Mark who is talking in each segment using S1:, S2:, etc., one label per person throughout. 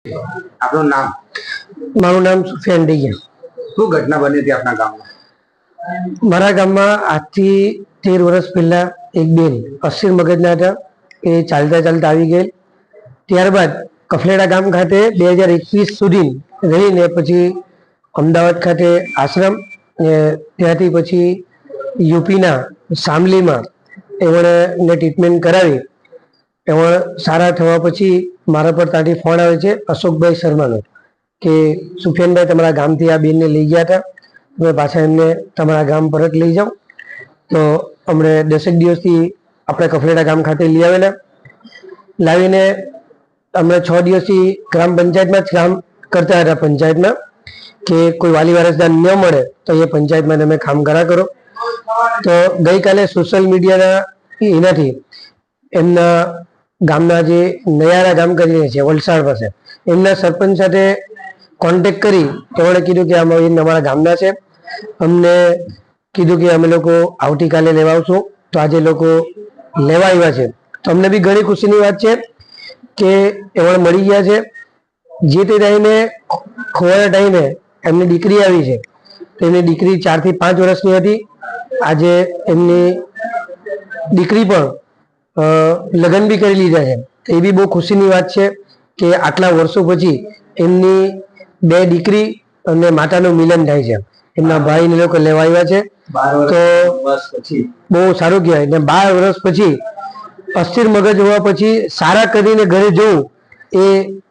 S1: આપનું નામ?
S2: મારું નામ સુફિયાન ડૈયા.
S1: શું ઘટના બની હતી આપના ગામમાં?
S2: મારા ગામમાં આજથી 13 વર્ષ પહેલા એક બેન અસ્થિર મગજના હતા. એ ચાલતા ચાલતા આવી ગયેલ. ત્યારબાદ કફલેડા ગામ ખાતે 2021 સુધી રહીને પછી અમદાવાદ ખાતે આશ્રમ, ત્યાંથી પછી યુપીના શામલીમાં એમણે ટ્રીટમેન્ટ કરાવી. એમાં સારા થવા પછી મારા પર ત્યાંથી ફોન આવે છે અશોકભાઈ શર્માનો કે સુફિયાનભાઈ તમારા ગામથી આ બેનને લઈ ગયા હતા, તમે પાછા એમને તમારા ગામ પરત લઈ જાઓ. તો અમને 10 દિવસથી આપણે કફલેડા ગામ ખાતે લઈ આવેલા. લાવીને અમે 6 દિવસથી ગ્રામ પંચાયતમાં જ કામ કરતા હતા. પંચાયતમાં કે કોઈ વાલી વારસદાર ન મળે તો એ પંચાયતમાં તમે કામ કરા કરો. તો ગઈકાલે સોશિયલ મીડિયાના એનાથી એમના ગામના જે નયારા ગામ કરીને છે વલસાડ પાસે, એમના સરપંચ સાથે કોન્ટેક કરી એમણે કીધું કે અમારા ગામના છે, અમને કીધું કે અમે લોકો આવતીકાલે લેવા આવશું. તો આજે લોકો લેવા આવ્યા છે. તો અમને બી ઘણી ખુશીની વાત છે કે એમણે મળી ગયા છે. જે તે ટાઈમે ખોવાના ટાઈમે એમની દીકરી આવી છે. તો એમની દીકરી 4 થી 5 વર્ષની હતી. આજે એમની દીકરી પણ લગ્ન બી કરી લીધા છે. એ બી બહુ ખુશીની વાત છે કે આટલા વર્ષો પછી એમની 2 દીકરી અને માતાનું મિલન થાય છે. એમના ભાઈને લોકો લેવા આવ્યા છે. તો બહુ સારું કહેવાય. ને 12 વર્ષ પછી અસ્થિર મગજ હોવા પછી સારા કરીને ઘરે જવું એ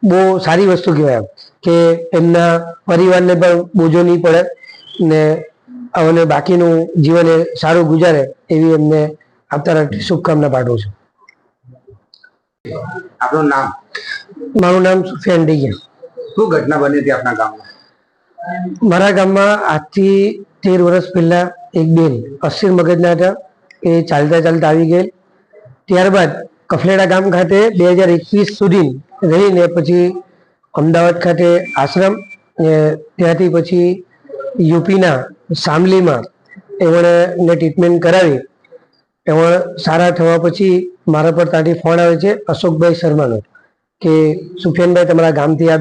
S2: બહુ સારી વસ્તુ કહેવાય. કે એમના પરિવારને પણ બોજો નહીં પડે ને અને બાકીનું જીવન એ સારું ગુજારે એવી એમને આપતા શુભકામના પાઠવું છું.
S1: આપનું નામ?
S2: મારું નામ સુફિયાન ડૈયા.
S1: શું ઘટના બની હતી આપના ગામમાં?
S2: મારા ગામમાં આજથી 13 વર્ષ પહેલા એક બેન અસ્થિર મગજના હતા. એ ચાલતા ચાલતા આવી ગયેલ. ત્યારબાદ કફલેડા ગામ ખાતે 2021 સુધી રહીને પછી અમદાવાદ ખાતે આશ્રમ, ત્યાંથી પછી યુપીના શામલીમાં એમણે ટ્રીટમેન્ટ કરાવી. એમાં સારા થવા પછી મારા પર ત્યાંથી ફોન આવે છે અશોકભાઈ શર્માનો કે સુફિયાનભાઈ તમારા ગામથી આ